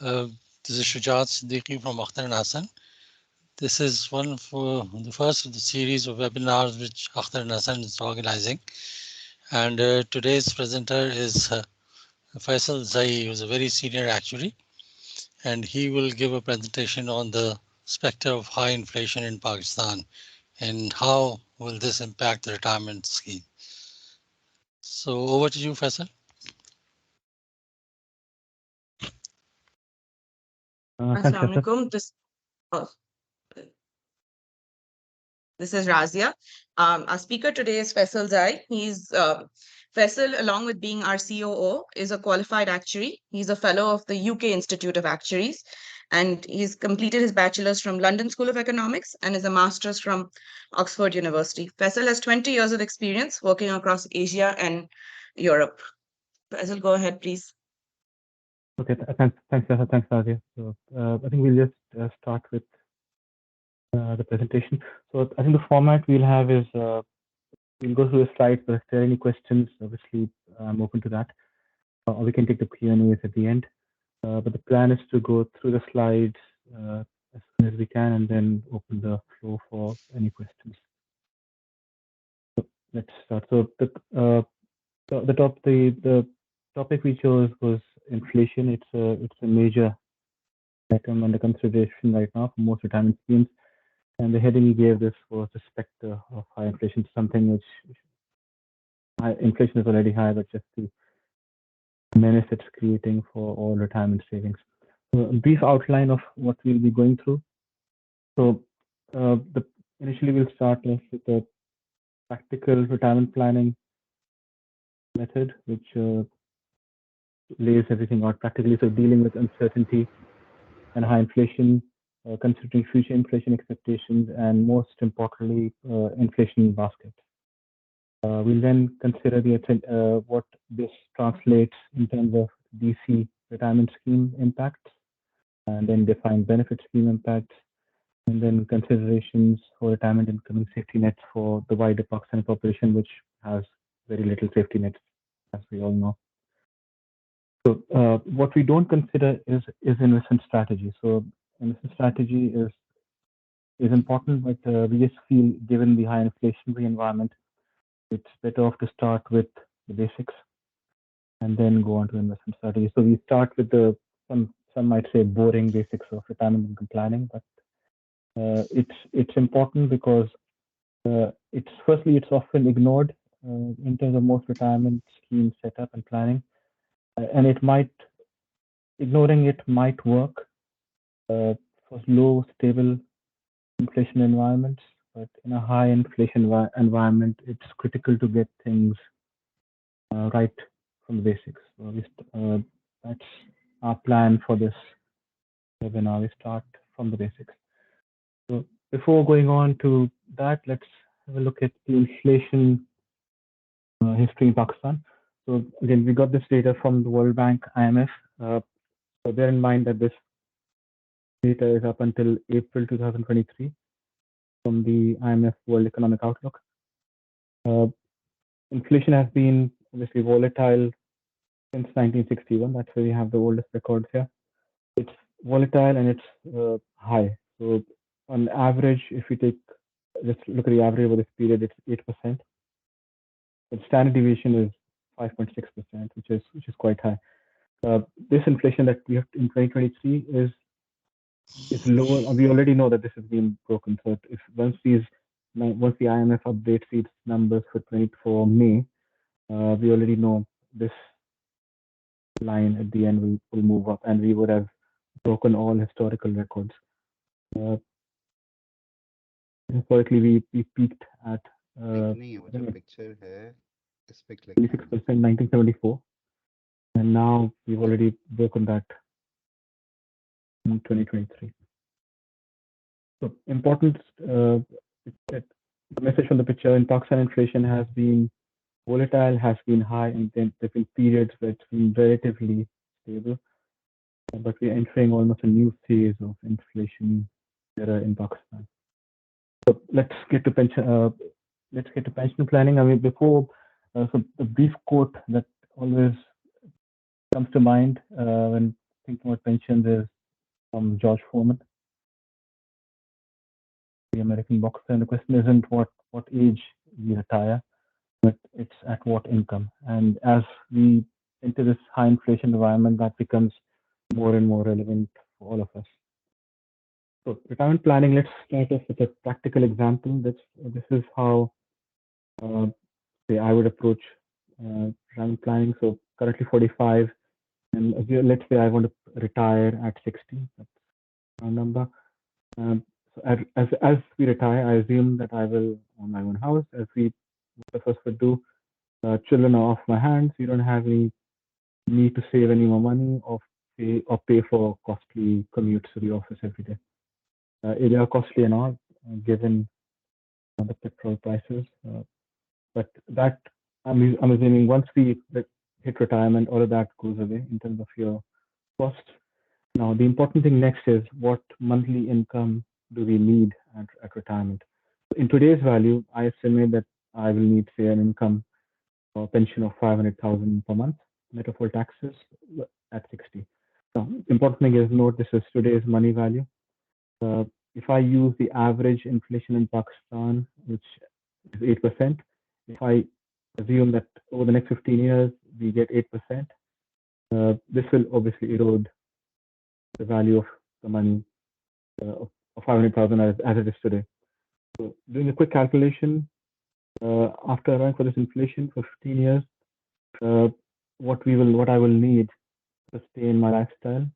This is Shujat Siddiqui from Akhtar and Hasan. This is one of the first of the series of webinars which Akhtar and Hasan is organizing. And today's presenter is Faisal Zai, who is a very senior actuary, and he will give a presentation on the specter of high inflation in Pakistan and how will this impact the retirement scheme. So over to you, Faisal. Assalamu alaikum. This is Razia. Our speaker today is Faisal Zai. Faisal, along with being our COO, is a qualified actuary. He's a fellow of the UK Institute of Actuaries, and he's completed his bachelor's from London School of Economics and is a master's from Oxford University. Faisal has 20 years of experience working across Asia and Europe. Faisal, go ahead, please. Okay, thanks, Razia. So I think we'll just start with the presentation. So I think the format we'll have is we'll go through the slides, but if there are any questions, obviously I'm open to that. Or we can take the Q&As at the end. But the plan is to go through the slides as soon as we can and then open the floor for any questions. So let's start. So the topic we chose was inflation. It's a major item under consideration right now for most retirement schemes. And the heading we gave this was the spectre of high inflation, something which inflation is already high, but just the menace it's creating for all retirement savings. So a brief outline of what we'll be going through. So initially we'll start off with the practical retirement planning method, which lays everything out practically. So dealing with uncertainty and high inflation, considering future inflation expectations, and most importantly, inflation basket. We'll then consider what this translates in terms of DC retirement scheme impacts, and then define benefit scheme impacts, and then considerations for retirement income safety nets for the wider Pakistani population, which has very little safety nets, as we all know. So what we don't consider is investment strategy. So investment strategy is important, but we just feel, given the high inflationary environment, it's better off to start with the basics and then go on to investment strategy. So we start with some might say boring basics of retirement income planning, but it's important because it's often ignored in terms of most retirement scheme setup and planning, and ignoring it might work for low stable inflation environments, but in a high inflation environment, it's critical to get things right from the basics. So that's our plan for this webinar. We start from the basics. So before going on to that, let's have a look at the inflation history in Pakistan. So again, we got this data from the World Bank, IMF. So bear in mind that this data is up until April 2023 from the IMF World Economic Outlook. Inflation has been obviously volatile since 1961. That's where we have the oldest records here. It's volatile and it's high. So on average, if we let's look at the average over this period, it's 8%. But standard deviation is 5.6%, which is quite high. This inflation that we have in 2023 is lower. We already know that this has been broken. So if once the IMF updates its numbers for May, we already know this line at the end will move up, and we would have broken all historical records. Historically, we peaked at 26% 1974, and now we've already broken that in 2023. So important the message from the picture: in Pakistan, inflation has been volatile, has been high, and then there have been periods where it's been relatively stable. But we're entering almost a new phase of inflation era in Pakistan. So let's get to pension planning. I mean, before, so the brief quote that always comes to mind when thinking about pensions is from George Foreman, the American boxer. And the question isn't what age we retire, but it's at what income. And as we enter this high inflation environment, that becomes more and more relevant for all of us. So retirement planning, let's start off with a practical example. This is how say I would approach retirement planning. So currently 45, and let's say I want to retire at 60. That's our number. So as we retire, I assume that I will own my own house, as most of us would do. Children are off my hands. We don't have any need to save any more money or pay for costly commutes to the office every day. They are costly and all, given the petrol prices. But that I'm assuming once we hit retirement, all of that goes away in terms of your costs. Now, the important thing next is what monthly income do we need at retirement? In today's value, I estimate that I will need, say, an income or pension of 500,000 per month, net of all taxes, at 60. Now, important thing is note this is today's money value. If I use the average inflation in Pakistan, which is 8%, if I assume that over the next 15 years we get 8%, this will obviously erode the value of the money of 500,000 as it is today. So doing a quick calculation, after allowing for this inflation for 15 years, what I will need to sustain my lifestyle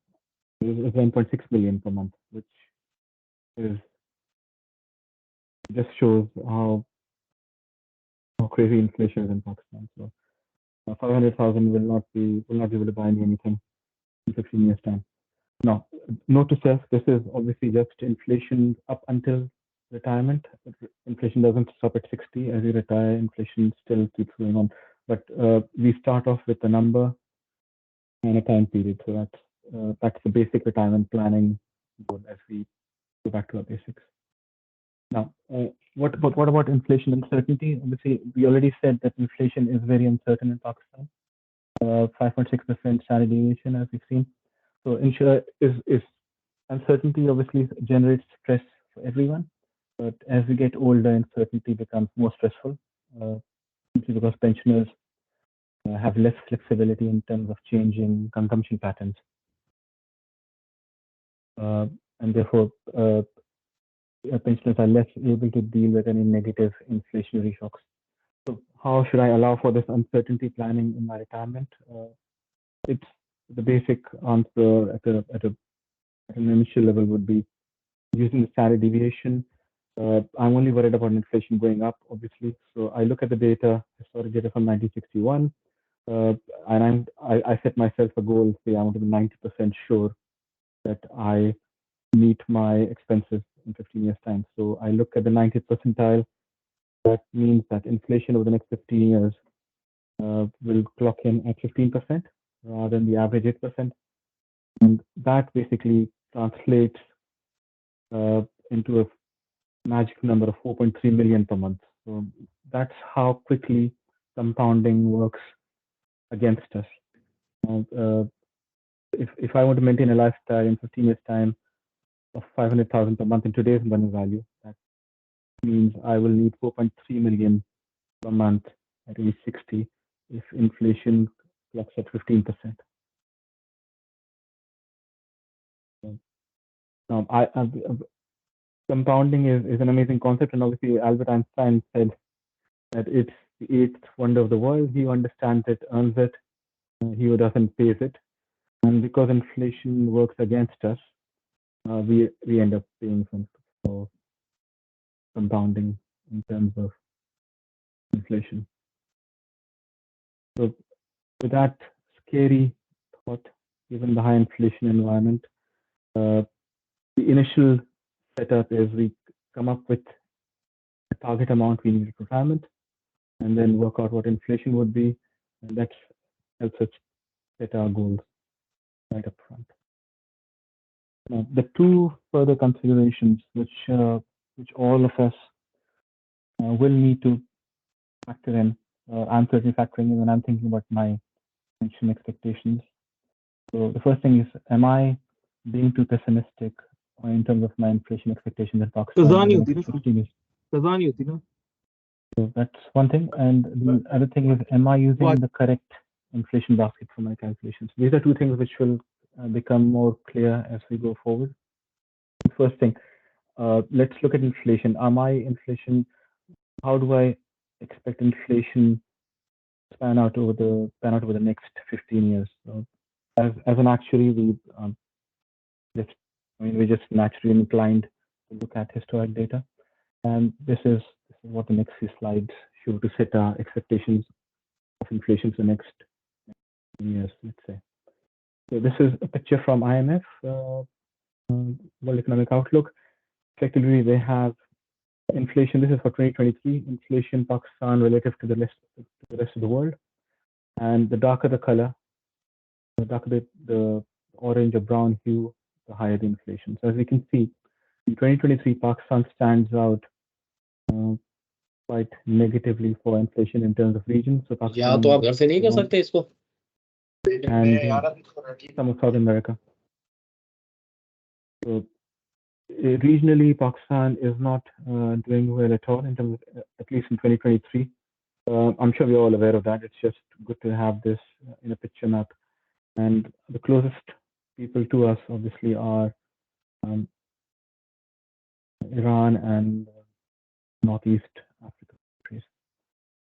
is 1.6 million per month, which is just shows how crazy inflation is in Pakistan. So 500,000 will not be able to buy me anything in 15 years time. Now, note to self, this is obviously just inflation up until retirement. Inflation doesn't stop at 60. As you retire, inflation still keeps going on. But we start off with a number and a time period. So that's the basic retirement planning goal as we go back to our basics. Now, what about inflation uncertainty? Obviously, we already said that inflation is very uncertain in Pakistan. 5.6% standard deviation, as we've seen. So is uncertainty obviously generates stress for everyone, but as we get older, uncertainty becomes more stressful, simply because pensioners have less flexibility in terms of changing consumption patterns, and therefore pensioners are less able to deal with any negative inflationary shocks. So how should I allow for this uncertainty planning in my retirement? It's the basic answer at an initial level would be using the standard deviation. I'm only worried about inflation going up, obviously. So I look at the data, historic data from 1961, and I set myself a goal. Say I want to be 90% sure that I meet my expenses in 15 years time. So I look at the 90th percentile. That means that inflation over the next 15 years will clock in at 15% rather than the average 8%. And that basically translates into a magic number of 4.3 million per month. So that's how quickly compounding works against us. If I want to maintain a lifestyle in 15 years time of 500,000 per month in today's money value, that means I will need 4.3 million per month at age 60 if inflation clocks at 15%. Now, compounding is an amazing concept, and obviously Albert Einstein said that it's the eighth wonder of the world. He who understands it earns it. He who doesn't pays it. And because inflation works against us, we end up paying for compounding in terms of inflation. So with that scary thought, given the high inflation environment, the initial setup is we come up with a target amount we need at retirement, and then work out what inflation would be, and that helps us set our goals right up front. Now, the two further considerations which all of us will need to factor in, I'm certainly factoring in when I'm thinking about my pension expectations, So the first thing is, am I being too pessimistic in terms of my inflation expectations in Pakistan over the next 15 years? So that's one thing. And the other thing is, am I using the correct inflation basket for my calculations? These are two things which will become more clear as we go forward. First thing, let's look at inflation. Am I inflation? How do I expect inflation to pan out over the next 15 years? So as an actuary, just we're just naturally inclined to look at historic data, and this is what the next few slides show to set our expectations of inflation for the next years, let's say. So this is a picture from IMF, World Economic Outlook. Effectively, they have inflation. This is for 2023 inflation Pakistan relative to the rest of the world, and the darker the color, the darker the orange or brown hue, the higher the inflation. So as we can see, in 2023, Pakistan stands out uh, quite negatively for inflation in terms of regions. So Pakistan तो आप घर से नहीं कर सकते इसको and some of South America. So regionally, Pakistan is not doing well at all in terms of, at least in 2023. I'm sure we're all aware of that. It's just good to have this in a picture map. And the closest people to us, obviously, are Iran and Northeast Africa countries.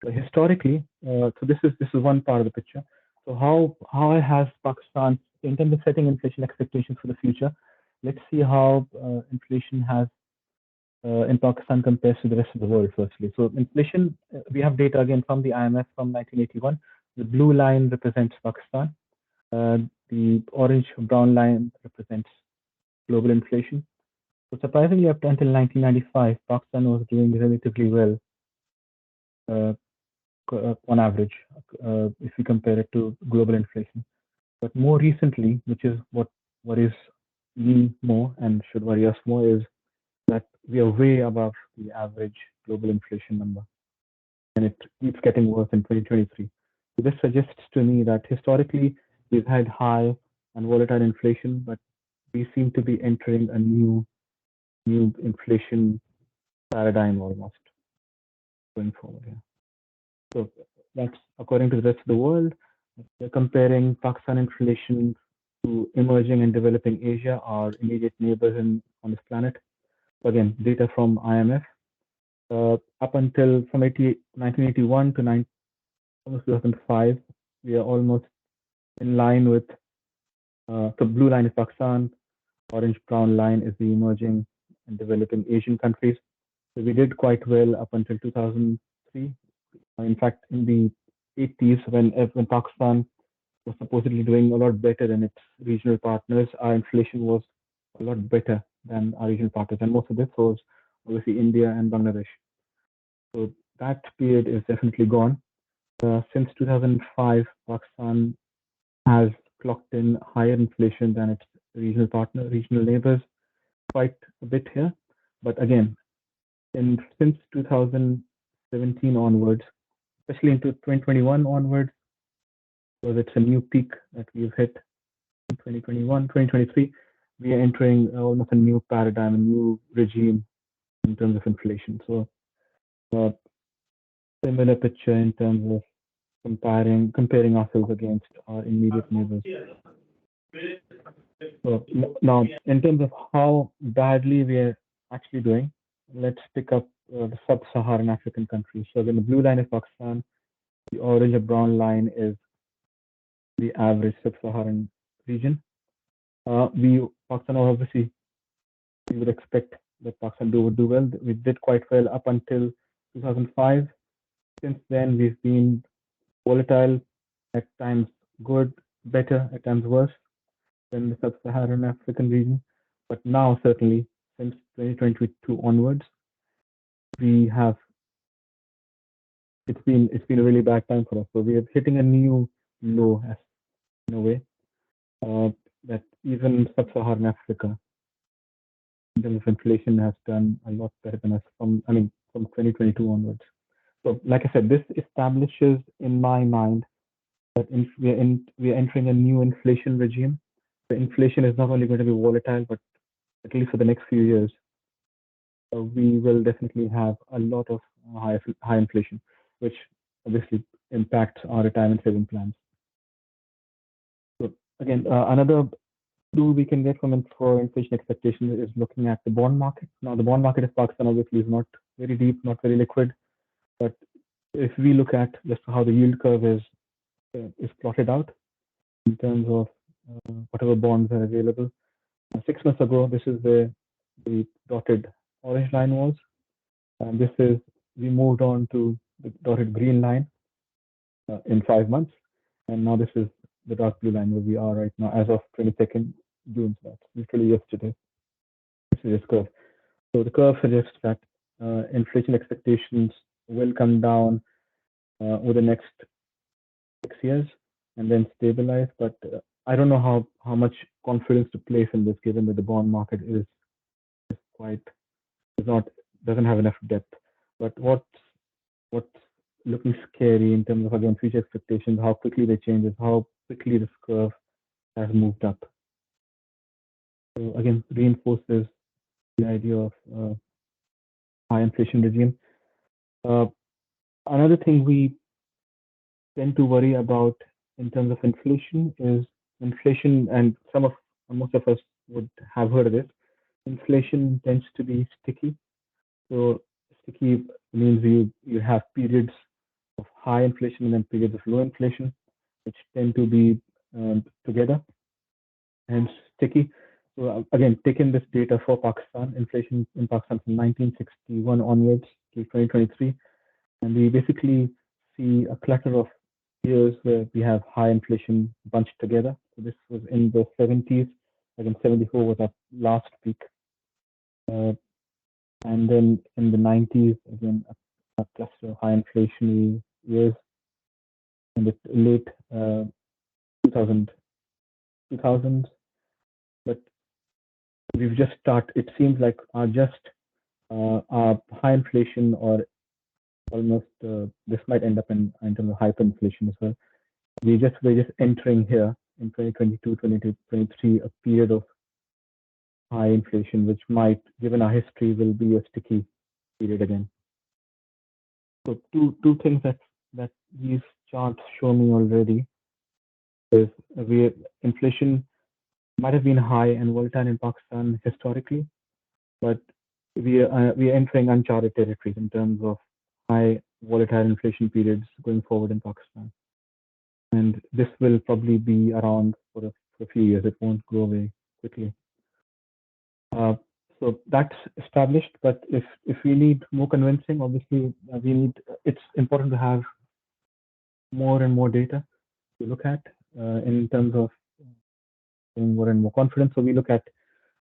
So historically, so this is one part of the picture. So how has Pakistan, in terms of setting inflation expectations for the future, let's see how inflation has in Pakistan compares to the rest of the world, firstly. So inflation, we have data again from the IMF from 1981. The blue line represents Pakistan. The orange-brown line represents global inflation. So surprisingly, up until 1995, Pakistan was doing relatively well on average, if we compare it to global inflation. But more recently, which is what worries me more and should worry us more, is that we are way above the average global inflation number, and it keeps getting worse in 2023. So this suggests to me that historically we've had high and volatile inflation, but we seem to be entering a new inflation paradigm almost going forward here. So that's according to the rest of the world. We're comparing Pakistan inflation to emerging and developing Asia, our immediate neighbors on this planet. So again, data from IMF. Up until from 1981 to almost 2005, we are almost in line with, the blue line is Pakistan, orange-brown line is the emerging and developing Asian countries. So we did quite well up until 2003. In fact, in the 80s, when Pakistan was supposedly doing a lot better than its regional partners, our inflation was a lot better than our regional partners, and most of this was obviously India and Bangladesh. So that period is definitely gone. Since 2005, Pakistan has clocked in higher inflation than its regional neighbors, quite a bit here. But again, since 2017 onwards, especially into 2021 onwards, because it's a new peak that we've hit in 2021, 2023, we are entering almost a new paradigm, a new regime in terms of inflation. So similar picture in terms of comparing ourselves against our immediate neighbors. So now, in terms of how badly we are actually doing, let's pick up the sub-Saharan African countries. So then the blue line is Pakistan, the orange or brown line is the average sub-Saharan region. Pakistan, obviously, we would expect that Pakistan would do well. We did quite well up until 2005. Since then, we've been volatile, at times good, better, at times worse than the sub-Saharan African region. But now, certainly, since 2022 onwards, we have it's been a really bad time for us. So we are hitting a new low, in a way, that even sub-Saharan Africa, in terms of inflation, has done a lot better than us from 2022 onwards. So, like I said, this establishes in my mind that we are entering a new inflation regime. The inflation is not only going to be volatile, but at least for the next few years, we will definitely have a lot of high inflation, which obviously impacts our retirement saving plans. So again, another clue we can get from for inflation expectation is looking at the bond market. Now, the bond market of Pakistan obviously is not very deep, not very liquid, but if we look at just how the yield curve is plotted out in terms of whatever bonds are available. 6 months ago, this is the dotted orange line was, and this is we moved on to the dotted green line in 5 months, and now this is the dark blue line where we are right now as of 22nd June. So that's literally yesterday. This is this curve. So the curve suggests that inflation expectations will come down over the next 6 years and then stabilize. But I don't know how much confidence to place in this, given that the bond market is quite is not doesn't have enough depth. But what's looking scary in terms of again future expectations, how quickly they change, is how quickly this curve has moved up. So again, reinforces the idea of high inflation regime. Another thing we tend to worry about in terms of inflation is inflation, and most of us would have heard of it. Inflation tends to be sticky. So sticky means you have periods of high inflation and then periods of low inflation, which tend to be together, hence sticky. So again, taking this data for Pakistan, inflation in Pakistan from 1961 onwards to 2023, and we basically see a clutter of years where we have high inflation bunched together. So this was in the 70s. Again, 74 was our last peak. And then in the 90s, again, a cluster of high inflationary years. In the late 2000s. But we've just started, it seems like our high inflation, or almost this might end up in terms of hyperinflation as well. We're just entering here in 2022, 2023, a period of high inflation, which might, given our history, will be a sticky period again. So two things that these charts show me already is inflation might have been high and volatile in Pakistan historically, but we are entering uncharted territories in terms of high volatile inflation periods going forward in Pakistan. And this will probably be around for a few years. It won't go away quickly. So that's established. But if we need more convincing, obviously it's important to have more and more data to look at in terms of getting more and more confidence. So we look at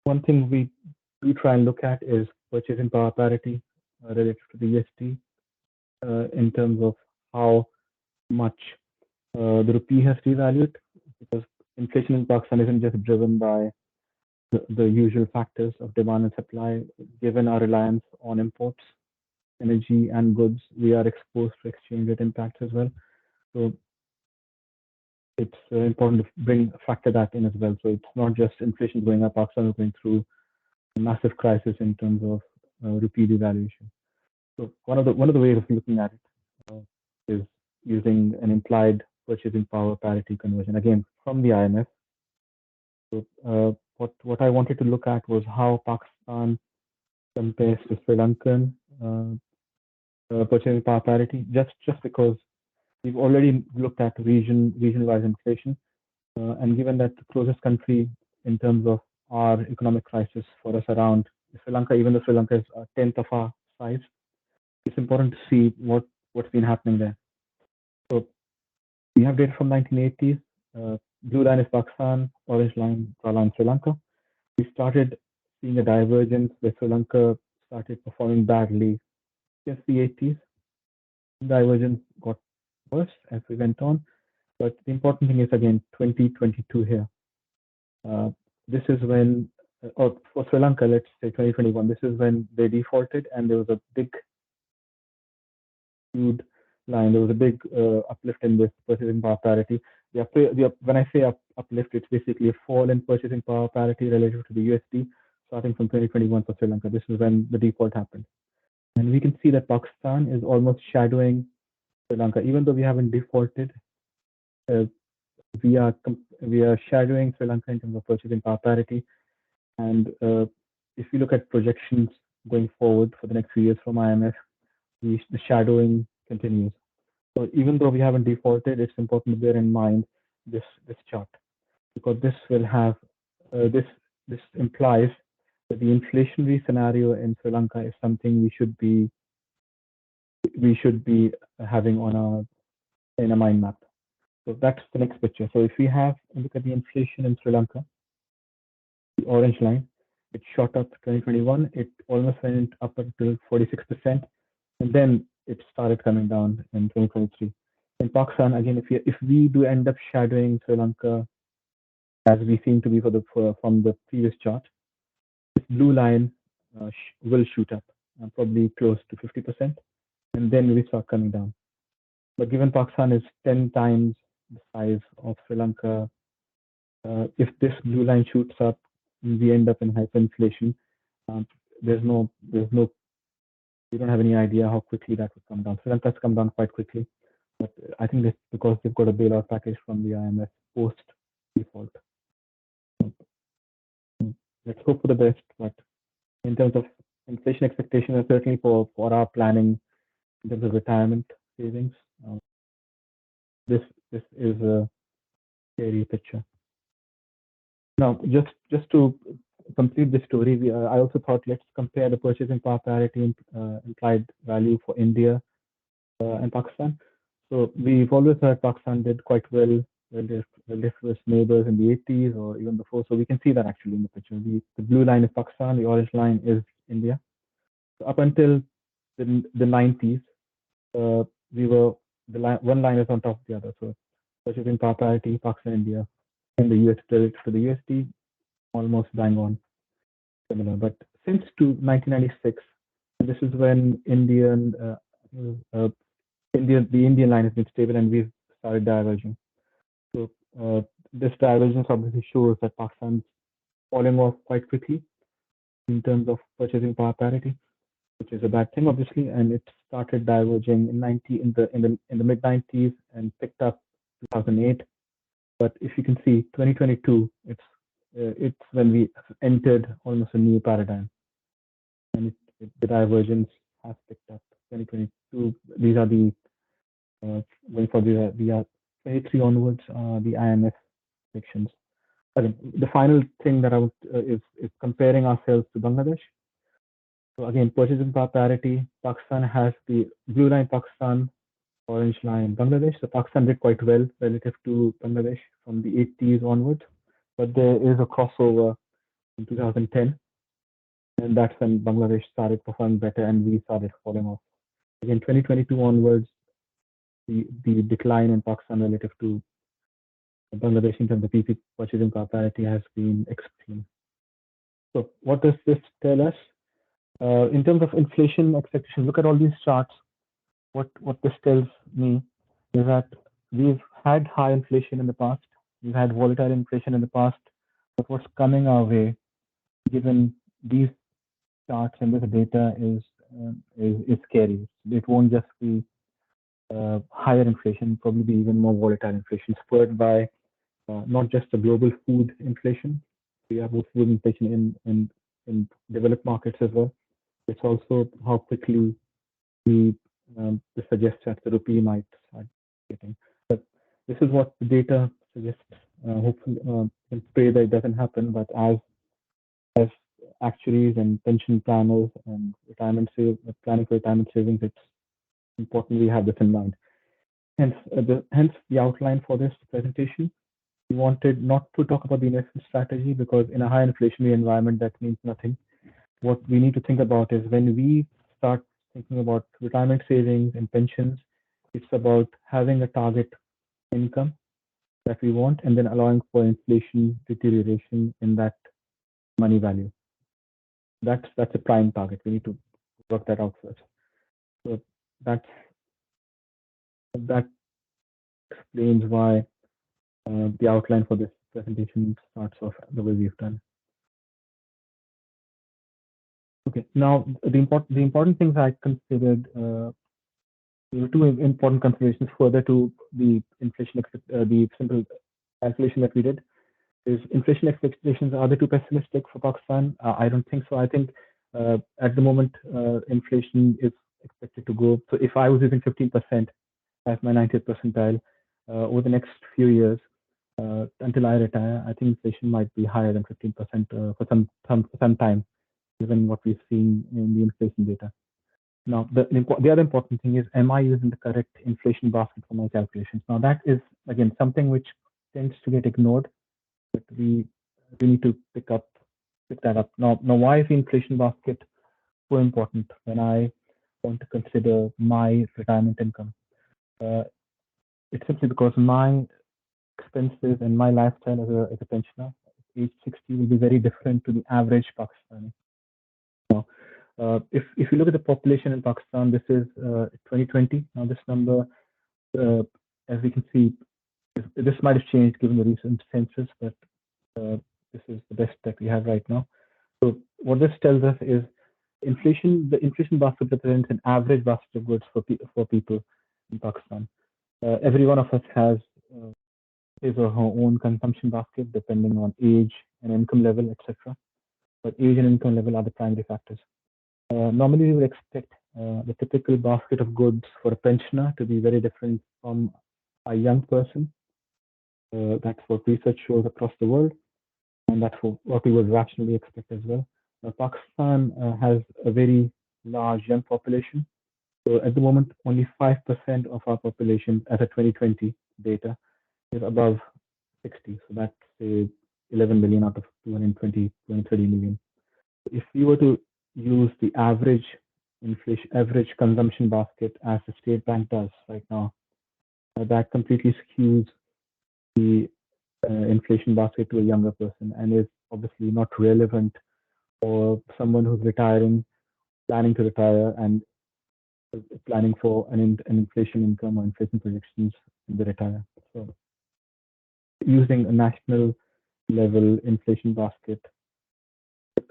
one thing we try and look at is purchasing power parity related to the EST in terms of how much the rupee has devalued, because inflation in Pakistan isn't just driven by the usual factors of demand and supply. Given our reliance on imports, energy and goods, we are exposed to exchange rate impacts as well. So it's important to factor that in as well. So it's not just inflation going up, Pakistan is going through a massive crisis in terms of rupee devaluation. So one of the ways of looking at it is using an implied purchasing power parity conversion, again from the IMF. So what I wanted to look at was how Pakistan compares to Sri Lankan purchasing power parity, just because we've already looked at region-wise inflation, and given that the closest country in terms of our economic crisis for us around Sri Lanka, even though Sri Lanka is a tenth of our size, it's important to see what's been happening there. So we have data from 1980s. Blue line is Pakistan, orange line Sri Lanka. We started seeing a divergence where Sri Lanka started performing badly since the 80s. Divergence got worse as we went on. But the important thing is, again, 2022 here. This is when, or for Sri Lanka, let's say 2021, this is when they defaulted and there was a big skewed line. There was a big uplift in this purchasing power parity. when I say uplift, it's basically a fall in purchasing power parity relative to the USD starting from 2021 for Sri Lanka. This is when the default happened. And we can see that Pakistan is almost shadowing Sri Lanka. Even though we haven't defaulted, uh, we are shadowing Sri Lanka in terms of purchasing power parity. And if you look at projections going forward for the next few years from IMF, the shadowing continues. So even though we haven't defaulted, it's important to bear in mind this chart, because this will have this implies that the inflationary scenario in Sri Lanka is something we should be having on in a mind map. So that's the next picture. So if we have a look at the inflation in Sri Lanka, the orange line, it shot up 2021. It almost went up until 46%, and then it started coming down in 2023. In Pakistan, again, if we do end up shadowing Sri Lanka as we seem to be from the previous chart, this blue line will shoot up, probably close to 50%, and then we start coming down. But given Pakistan is 10 times the size of Sri Lanka, if this blue line shoots up, we end up in hyperinflation. Um, we don't have any idea how quickly that would come down. Sri Lanka's come down quite quickly, but I think that's because they've got a bailout package from the IMF post default. Let's hope for the best, but in terms of inflation expectations, and certainly for our planning in terms of retirement savings, this is a scary picture. Now, just to complete the story, I also thought let's compare the purchasing power parity implied value for India and Pakistan. So we've always heard Pakistan did quite well with its neighbors in the 80s or even before. So we can see that actually in the picture. The blue line is Pakistan, the orange line is India. So up until the 90s, we were one line is on top of the other. So purchasing power parity, Pakistan, India, and the US relative to the USD, almost bang on similar. But since to 1996, this is when the Indian line has been stable and we've started diverging. So this divergence obviously shows that Pakistan's falling off quite quickly in terms of purchasing power parity, which is a bad thing, obviously, and it started diverging in the mid 90s and picked up 2008. But if you can see, 2022, it's when we entered almost a new paradigm, and the divergence has picked up. 2022, these are the going for the 23 onwards, the IMF predictions. Again, the final thing that I would is comparing ourselves to Bangladesh. So again, purchasing power parity, Pakistan has the blue line Pakistan, orange line Bangladesh. So Pakistan did quite well relative to Bangladesh from the 80s onwards, but there is a crossover in 2010, and that's when Bangladesh started performing better and we started falling off. Again, 2022 onwards, the decline in Pakistan relative to Bangladesh in terms of PP purchasing power parity has been extreme. So what does this tell us? In terms of inflation expectations, look at all these charts. What this tells me is that we've had high inflation in the past. We've had volatile inflation in the past. But what's coming our way, given these charts and this data, is scary. It won't just be higher inflation, probably be even more volatile inflation, spurred by not just the global food inflation. We have food inflation in developed markets as well. It's also how quickly this suggests that the rupee might start getting. But this is what the data suggests. Hopefully, we can pray that it doesn't happen. But as actuaries and pension planners and planning for retirement savings, it's important we have this in mind. Hence the outline for this presentation. We wanted not to talk about the investment strategy because in a high inflationary environment, that means nothing. What we need to think about is when we start thinking about retirement savings and pensions, it's about having a target income that we want and then allowing for inflation deterioration in that money value. That's a prime target. We need to work that out first. So that explains why the outline for this presentation starts off the way we've done. Okay, now the important things I considered. There were two important considerations further to the the simple calculation that we did. Is inflation expectations, are they too pessimistic for Pakistan? I don't think so. I think at the moment inflation is expected to go. So if I was using 15% as my 90th percentile over the next few years until I retire, I think inflation might be higher than 15% for some time, given what we've seen in the inflation data. Now, the other important thing is, am I using the correct inflation basket for my calculations? Now, that is, again, something which tends to get ignored, but we need to pick that up. Now, why is the inflation basket so important when I want to consider my retirement income? It's simply because my expenses and my lifestyle as a pensioner, age 60, will be very different to the average Pakistani. Now, if you look at the population in Pakistan, this is 2020. Now, this number, as we can see, this might have changed given the recent census, but this is the best that we have right now. So what this tells us is inflation. The inflation basket represents an average basket of goods for people in Pakistan. Every one of us has his or her own consumption basket depending on age and income level, etc. But age and income level are the primary factors. Normally, we would expect the typical basket of goods for a pensioner to be very different from a young person. That's what research shows across the world, and that's what we would rationally expect as well. Now, Pakistan has a very large young population. So at the moment, only 5% of our population, as of 2020 data, is above 60. So that's say 11 million out of 230 million. If we were to use the average consumption basket as the state bank does right now, that completely skews the inflation basket to a younger person and is obviously not relevant for someone who's planning to retire, and planning for an inflation income or inflation projections in the retire. So using a national level inflation basket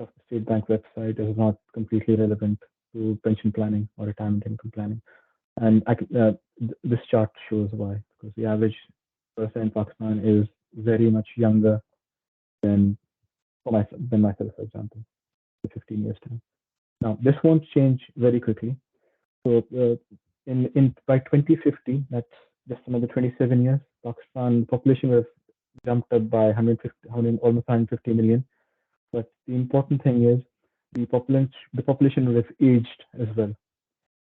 of the state bank website is not completely relevant to pension planning or retirement income planning. And this chart shows why, because the average person in Pakistan is very much younger than myself, for example, in 15 years time. Now, this won't change very quickly. So by 2050, that's just another 27 years, Pakistan population will have jumped up by almost 150 million. But the important thing is the population will have aged as well.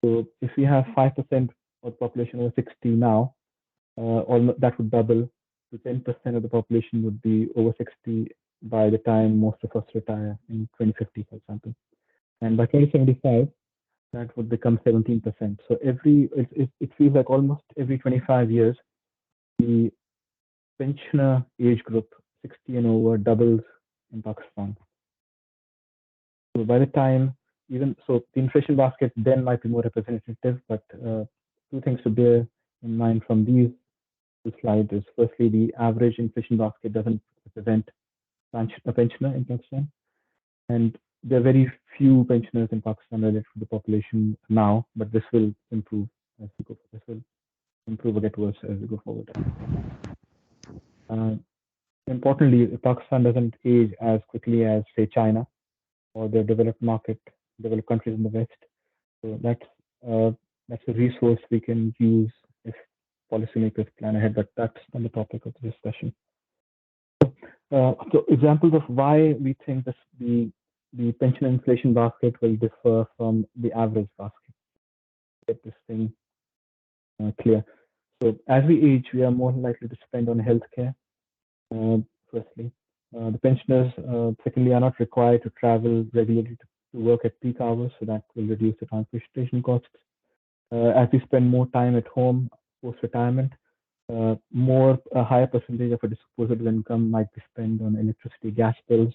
So if we have 5% of the population over 60 now, that would double to 10% of the population would be over 60 by the time most of us retire in 2050, for example. And by 2075, that would become 17%. So it feels like almost every 25 years, the pensioner age group, 60 and over, doubles in Pakistan. So by the time, the inflation basket then might be more representative, but two things to bear in mind from these two slides is, firstly, the average inflation basket doesn't represent a pensioner in Pakistan, and there are very few pensioners in Pakistan relative to the population now, but this will improve as we go. This will improve or get worse as we go forward. Importantly, Pakistan doesn't age as quickly as, say, China or the developed countries in the West. So that's a resource we can use if policymakers plan ahead, but that's not the topic of the discussion. So examples of why we think the pension inflation basket will differ from the average basket. Get this thing clear. So as we age, we are more likely to spend on healthcare. Firstly, the pensioners, secondly, are not required to travel regularly to work at peak hours, so that will reduce the transportation costs. As we spend more time at home post-retirement, a higher percentage of a disposable income might be spent on electricity, gas bills,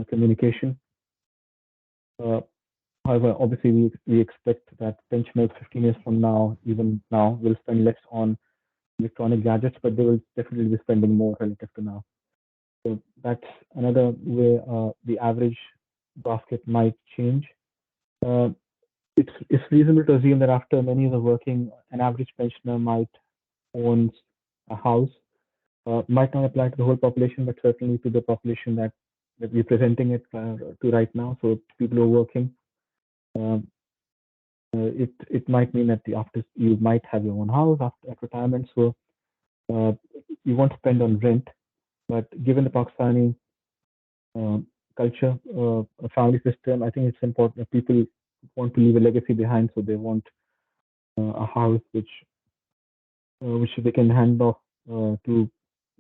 communication. However, obviously, we expect that pensioners 15 years from now, even now, will spend less on electronic gadgets, but they will definitely be spending more relative to now. So that's another way the average basket might change. Uh, it's reasonable to assume that after many years of working, an average pensioner might own a house. Might not apply to the whole population, but certainly to the population that we're presenting it to right now. So people who are working, um, it might mean that after you might have your own house after at retirement. So uh, you won't spend on rent, but given the Pakistani uh, culture, a family system, I think it's important that people want to leave a legacy behind. So they want a house which they can hand off to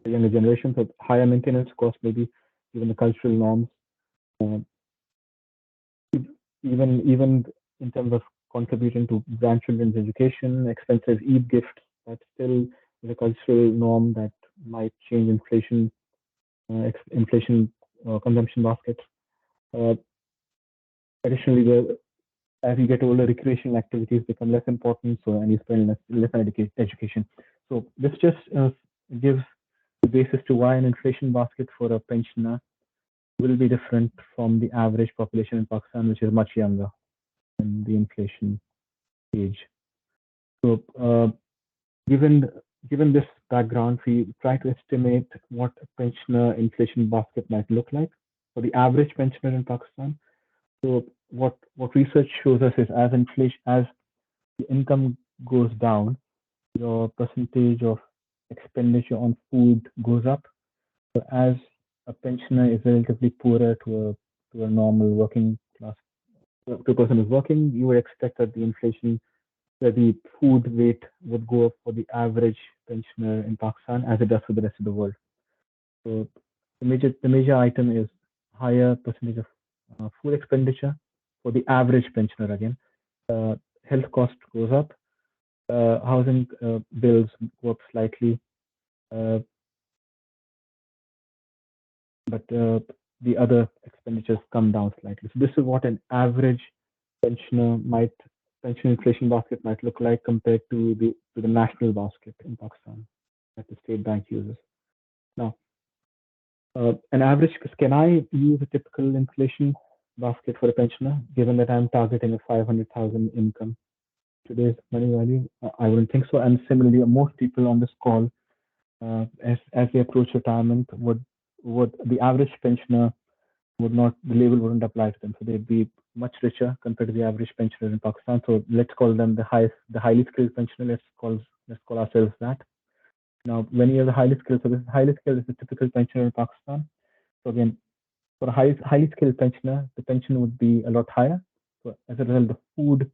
the younger generation. So higher maintenance costs, maybe given the cultural norms, uh, even in terms of contributing to grandchildren's education, expensive Eid gifts, that still is a cultural norm that might change inflation consumption baskets. Uh, Additionally, as you get older, recreational activities become less important, so and you spend less on education. So this just gives the basis to why an inflation basket for a pensioner will be different from the average population in Pakistan, which is much younger than the inflation age. So, given given this background, we try to estimate what a pensioner inflation basket might look like for the average pensioner in Pakistan. So, what research shows us is as the income goes down, your percentage of expenditure on food goes up. So, as a pensioner is relatively poorer to a normal working class to a person who's working, you would expect that the food weight would go up for the average pensioner in Pakistan as it does for the rest of the world. So the major item is higher percentage of food expenditure for the average pensioner again. Uh, Health cost goes up. Housing bills go up slightly, uh, but the other expenditures come down slightly. So this is what an average pensioner might pension inflation basket might look like compared to the national basket in Pakistan that the state bank uses. Now, an average, can I use a typical inflation basket for a pensioner, given that I'm targeting a 500,000 income? Today's money value? I wouldn't think so. And similarly, most people on this call, as they approach retirement, would the average pensioner would not the label wouldn't apply to them, so they'd be much richer compared to the average pensioner in Pakistan. So let's call them the highly skilled pensioner. Let's call ourselves that. Now, when you're the highly skilled, so this highly skilled is the typical pensioner in Pakistan. So again, for a highly skilled pensioner, the pension would be a lot higher. So as a result, the food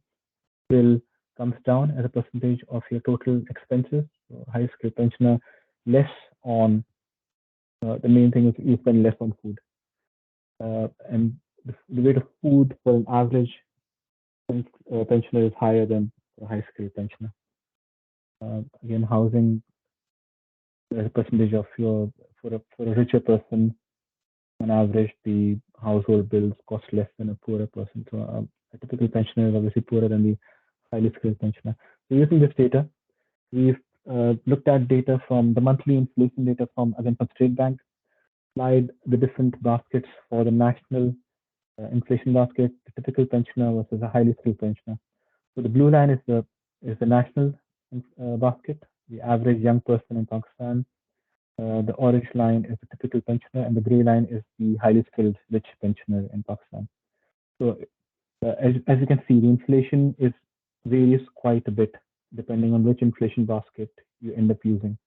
bill comes down as a percentage of your total expenses. So high skilled pensioner, less on the main thing is you spend less on food. And the weight of food for an average pensioner is higher than a high skilled pensioner. Again, housing as a percentage of your for a richer person, on average, the household bills cost less than a poorer person. So a typical pensioner is obviously poorer than the highly skilled pensioner. So using this data, we've looked at data from the monthly inflation data from State Bank, applied the different baskets for the national inflation basket, the typical pensioner versus a highly skilled pensioner. So the blue line is the national basket, the average young person in Pakistan. The orange line is the typical pensioner, and the gray line is the highly skilled rich pensioner in Pakistan. So as you can see, the inflation is varies quite a bit depending on which inflation basket you end up using.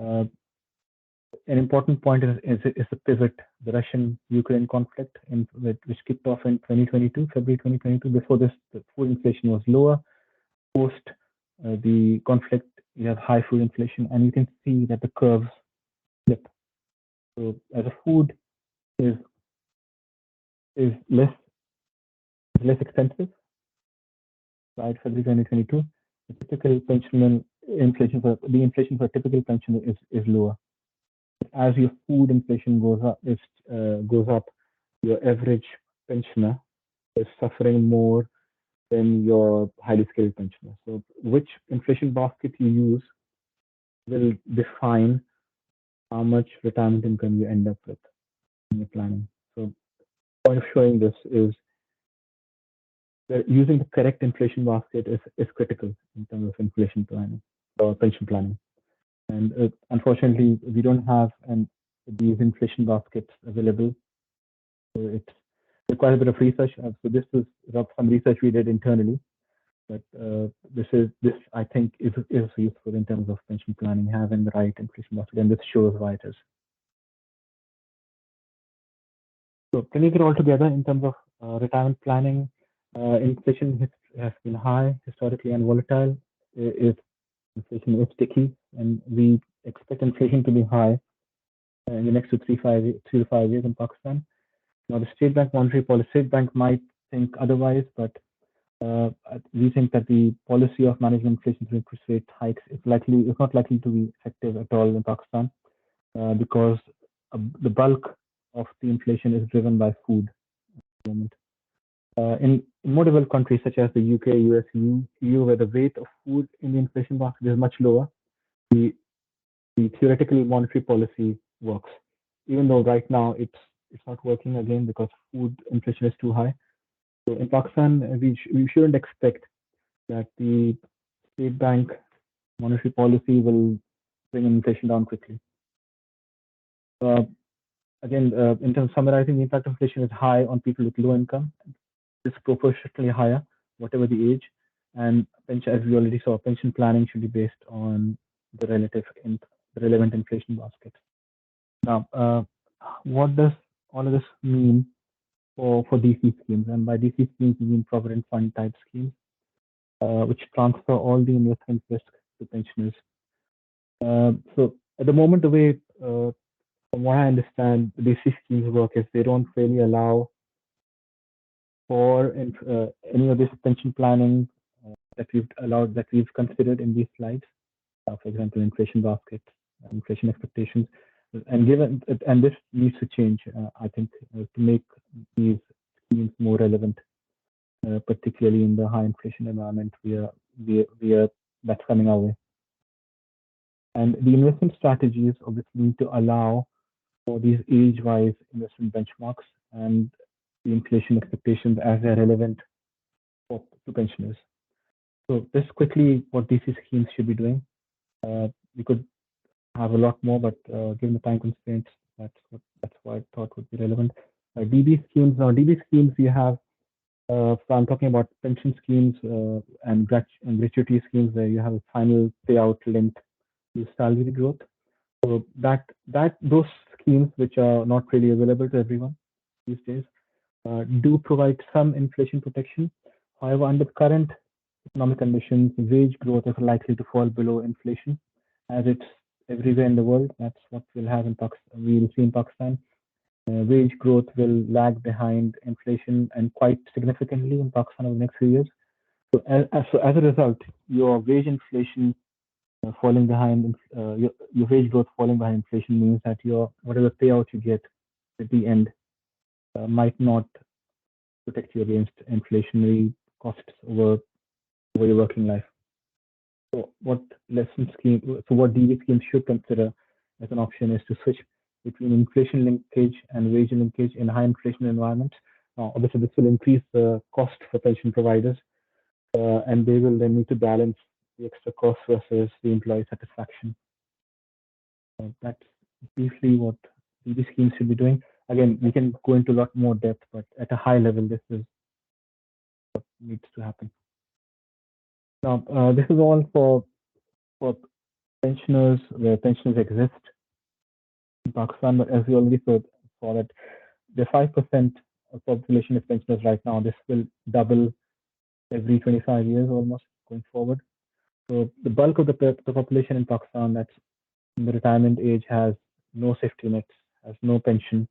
Uh, an important point is the pivot, the Russian-Ukraine conflict, which kicked off in 2022, February 2022. Before this, the food inflation was lower. Post the conflict, you have high food inflation, and you can see that the curves flip. So as a food is is less expensive, right? February 2022, the typical pension inflation for a typical pension is lower. As your food inflation goes up, your average pensioner is suffering more than your highly skilled pensioner. So which inflation basket you use will define how much retirement income you end up with in your planning. So, the point of showing this is that using the correct inflation basket is critical in terms of inflation planning or pension planning. And unfortunately, we don't have these inflation baskets available. So it requires a bit of research. So this is some research we did internally, but this I think is useful in terms of pension planning, having the right inflation basket, and this shows why it is. So bringing it all together in terms of retirement planning, inflation has been high historically and volatile. Inflation is sticky, and we expect inflation to be high in the next 3 to 5 years in Pakistan. Now, the state bank monetary policy, state bank might think otherwise, but we think that the policy of management inflation through interest rate hikes is not likely to be effective at all in Pakistan because the bulk of the inflation is driven by food at the moment. In more developed countries such as the UK, US, EU, where the weight of food in the inflation basket is much lower, the theoretical monetary policy works, even though right now it's not working again because food inflation is too high. So in Pakistan, we shouldn't expect that the state bank monetary policy will bring inflation down quickly. Again, in terms of summarizing, the impact of inflation is high on people with low income, disproportionately higher, whatever the age. And as we already saw, pension planning should be based on the relevant inflation basket. Now, what does all of this mean for DC schemes? And by DC schemes, we mean provident fund type schemes, which transfer all the investment risk to pensioners. So at the moment, the way, from what I understand, the DC schemes work is they don't really allow for any of this pension planning that we've considered in these slides. For example, inflation basket, inflation expectations, and this needs to change. I think to make these schemes more relevant, particularly in the high inflation environment that's coming our way. And the investment strategies obviously need to allow for these age-wise investment benchmarks and the inflation expectations as they're relevant to pensioners. So this quickly what DC schemes should be doing. We could have a lot more, but given the time constraints, that's why I thought would be relevant. DB schemes. Now, DB schemes you have. So I'm talking about pension schemes and gratuity schemes where you have a final payout linked to salary growth. So those schemes, which are not really available to everyone these days, do provide some inflation protection. However, under current economic conditions, wage growth is likely to fall below inflation, as it's everywhere in the world. That's what we'll have in Pakistan. We'll see in Pakistan. Wage growth will lag behind inflation and quite significantly in Pakistan over the next few years. So as a result, your wage inflation falling behind, your wage growth falling behind inflation means that whatever payout you get at the end might not protect you against inflationary costs over your working life. So what DB schemes should consider as an option is to switch between inflation linkage and wage linkage in high inflation environments. Now, obviously, this will increase the cost for pension providers, and they will then need to balance the extra cost versus the employee satisfaction. That's briefly what DB schemes should be doing. Again, we can go into a lot more depth, but at a high level, this is what needs to happen. Now, this is all for pensioners where pensioners exist in Pakistan, but as we already saw that the 5% of population is pensioners right now. This will double every 25 years almost going forward. So the bulk of the population in Pakistan that's in the retirement age has no safety nets, has no pension,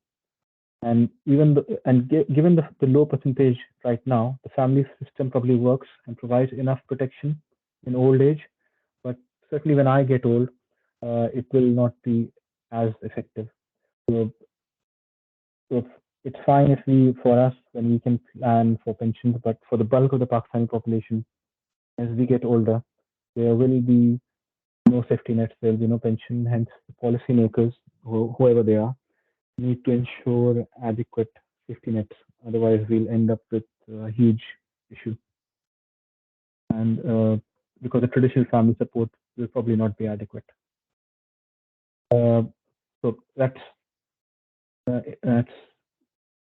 and given the low percentage right now, the family system probably works and provides enough protection in old age. But certainly when I get old, it will not be as effective. So it's fine for us when we can plan for pensions, but for the bulk of the Pakistani population, as we get older, there will be no safety nets, there will be no pension. Hence, the policymakers, whoever they are, need to ensure adequate safety nets. Otherwise, we'll end up with a huge issue. And because the traditional family support will probably not be adequate. So that's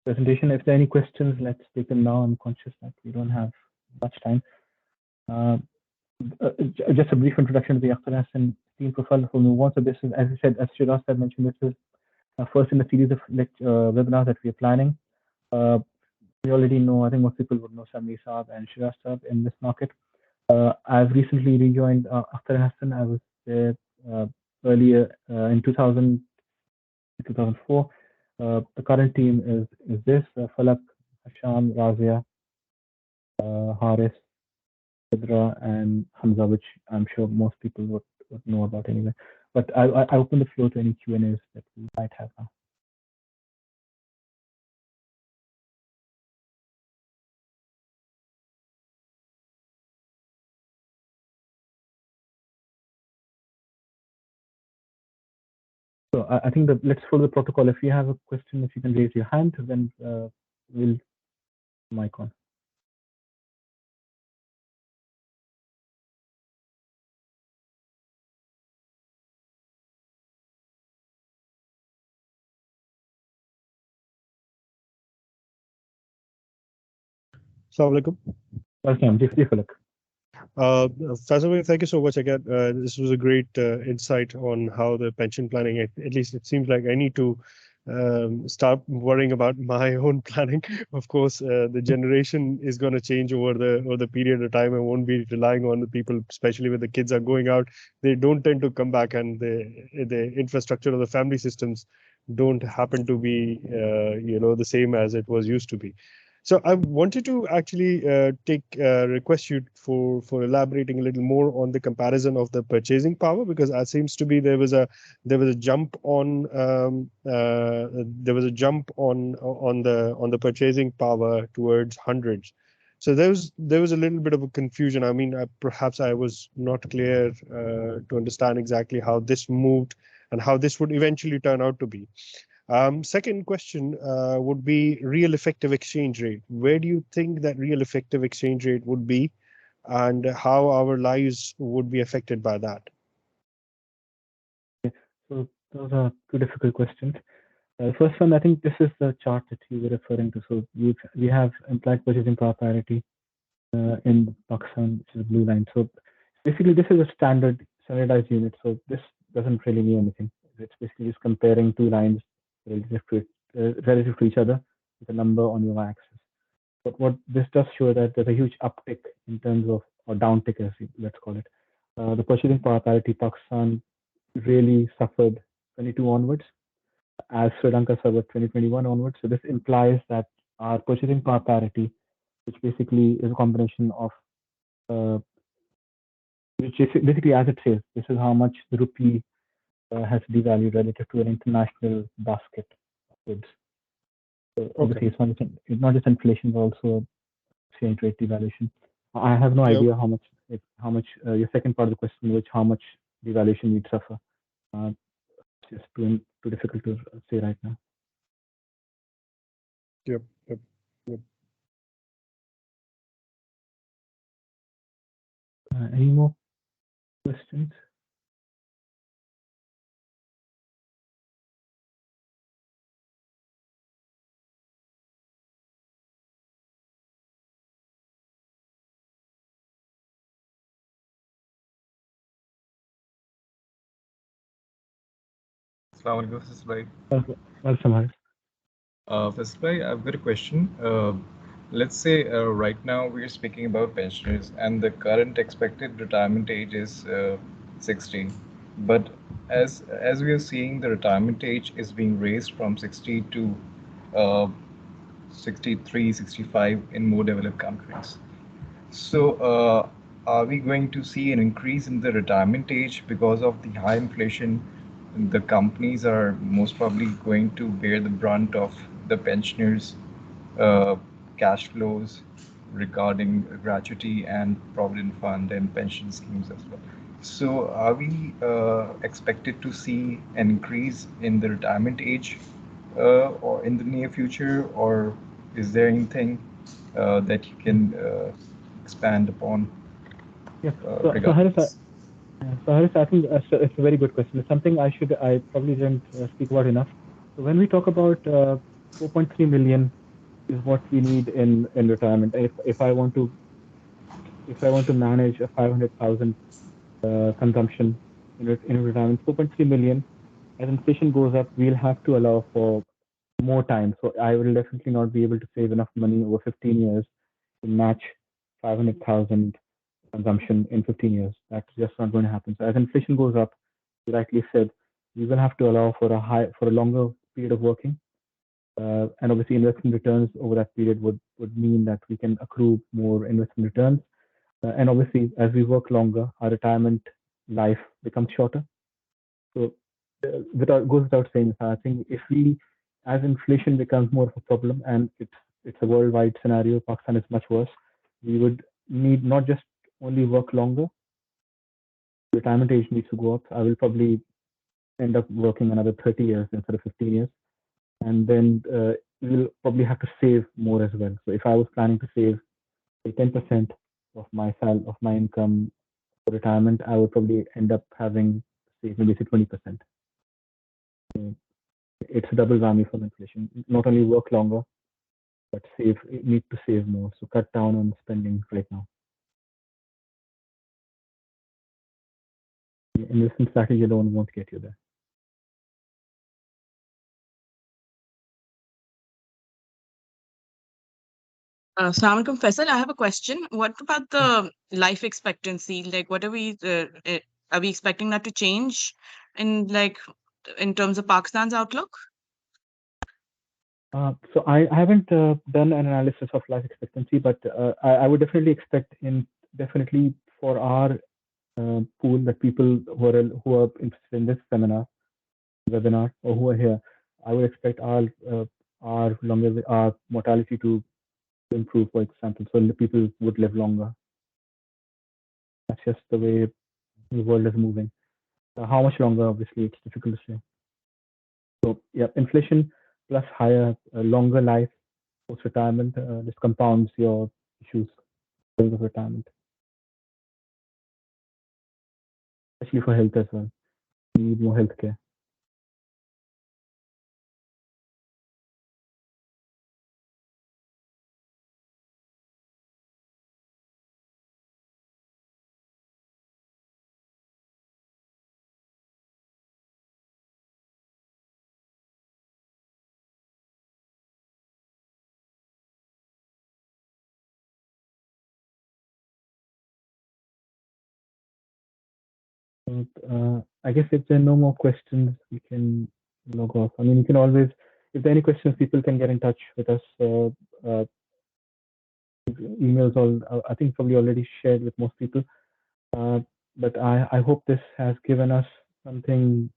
presentation. If there are any questions, let's take them now. I'm conscious that we don't have much time. Just a brief introduction to the Akhtar Hasan team profile before we move on. So this is, as I said, as Shiraz had mentioned, this is first in a series of webinars that we are planning. We already know, I think most people would know Samir Saab and Shiraz Saab in this market. I've recently rejoined Akhtar Hasan. I was there earlier in 2004. The current team is this: Falak, Hasham, Razia, Haris, Sidra, and Hamza, which I'm sure most people would know about anyway. But I open the floor to any Q&As that we might have now. So I think that let's follow the protocol. If you have a question, if you can raise your hand, then we'll mic on. Assalamu alaikum. Welcome, Falak. Faisal, thank you so much again. This was a great insight on how the pension planning, at least it seems like I need to start worrying about my own planning. Of course, the generation is going to change over the period of time. I won't be relying on the people, especially when the kids are going out. They don't tend to come back, and the infrastructure of the family systems don't happen to be the same as it was used to be. So I wanted to actually request you for elaborating a little more on the comparison of the purchasing power, because it seems to be there was a jump on the purchasing power towards hundreds. So there was a little bit of a confusion. I mean, perhaps I was not clear to understand exactly how this moved and how this would eventually turn out to be. Second question would be real effective exchange rate. Where do you think that real effective exchange rate would be, and how our lives would be affected by that? So those are two difficult questions. First one, I think this is the chart that you were referring to. So we have implied purchasing power parity in Pakistan, which is the blue line. So basically, this is a standardized unit. So this doesn't really mean anything. It's basically just comparing two lines relative to each other with a number on your y-axis. But what this does show that there's a huge uptick in terms of, or downtick, as let's call it. The purchasing power parity Pakistan really suffered 22 onwards, as Sri Lanka suffered 2021 onwards. So this implies that our purchasing power parity, which basically is a combination of, which is basically, as it says, this is how much the rupee has devalued relative to an international basket of goods. So obviously, it's not just inflation, but also exchange rate devaluation. I have no idea how much your second part of the question, which how much devaluation we'd suffer. It's just too difficult to say right now. Yep. Any more questions? Assalamu alaikum, Faisal bhai. Welcome, Haris. Faisal bhai, I've got a question. Let's say right now we're speaking about pensioners and the current expected retirement age is 60. But as we are seeing, the retirement age is being raised from 60 to 63, 65 in more developed countries. So are we going to see an increase in the retirement age because of the high inflation? The companies are most probably going to bear the brunt of the pensioners' cash flows regarding gratuity and provident fund and pension schemes as well. So, are we expected to see an increase in the retirement age or in the near future, or is there anything that you can expand upon Yeah. So regarding this? Haris, I think it's a very good question. It's something I probably didn't speak about enough. So when we talk about 4.3 million is what we need in retirement. If I want to manage a 500,000 consumption in retirement, 4.3 million. As inflation goes up, we'll have to allow for more time. So I will definitely not be able to save enough money over 15 years to match 500,000 consumption in 15 years. That's just not going to happen. So as inflation goes up, you rightly said, we will have to allow for a longer period of working. And obviously investment returns over that period would mean that we can accrue more investment returns. And obviously as we work longer, our retirement life becomes shorter. So goes without saying, I think if we, as inflation becomes more of a problem and it's a worldwide scenario, Pakistan is much worse, we would need not just only work longer, retirement age needs to go up. I will probably end up working another 30 years instead of 15 years. And then we'll probably have to save more as well. So if I was planning to save say 10% of my income for retirement, I would probably end up having say maybe say 20%. So it's a double whammy from inflation. Not only work longer, but need to save more. So cut down on spending right now. Investment strategy alone won't get you there. Assalamu alaikum, Faisal. I have a question. What about the life expectancy? Like, what are we expecting that to change in terms of Pakistan's outlook? So I haven't done an analysis of life expectancy, but I would definitely expect definitely for our pool that people who are interested in this webinar, or who are here, I would expect our mortality to improve, for example, so the people would live longer. That's just the way the world is moving. How much longer? Obviously, it's difficult to say. So yeah, inflation plus higher, longer life post retirement, this compounds your issues in terms of retirement, especially for health as well. You need more healthcare. I guess if there are no more questions, we can log off. I mean, you can always, if there are any questions, people can get in touch with us. Emails, I think probably already shared with most people. But I hope this has given us something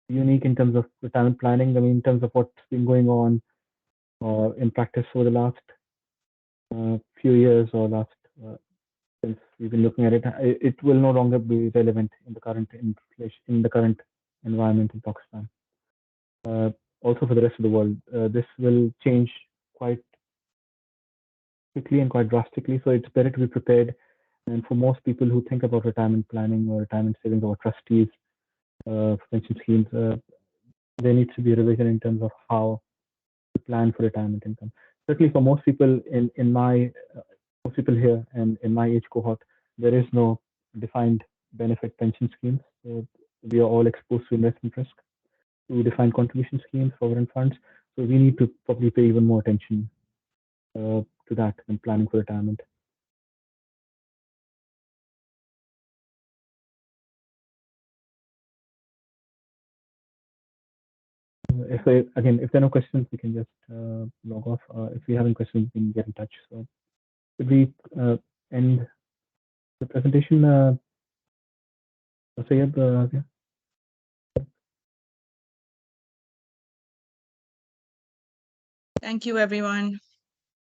unique in terms of retirement planning. I mean, in terms of what's been going on in practice over the last few years or last since we've been looking at it, it will no longer be relevant in the current inflation, in the current environment in Pakistan. Also for the rest of the world, this will change quite quickly and quite drastically. So it's better to be prepared. And for most people who think about retirement planning or retirement savings or trustees, pension schemes, there needs to be a revision in terms of how to plan for retirement income. Certainly for most people in my most people here and in my age cohort, there is no defined benefit pension schemes. So we are all exposed to investment risk, to defined contribution schemes, sovereign funds. So we need to probably pay even more attention to that when planning for retirement. If there are no questions, we can just log off. If we have any questions, we can get in touch. So should we end the presentation? Sayed, yeah. Thank you, everyone.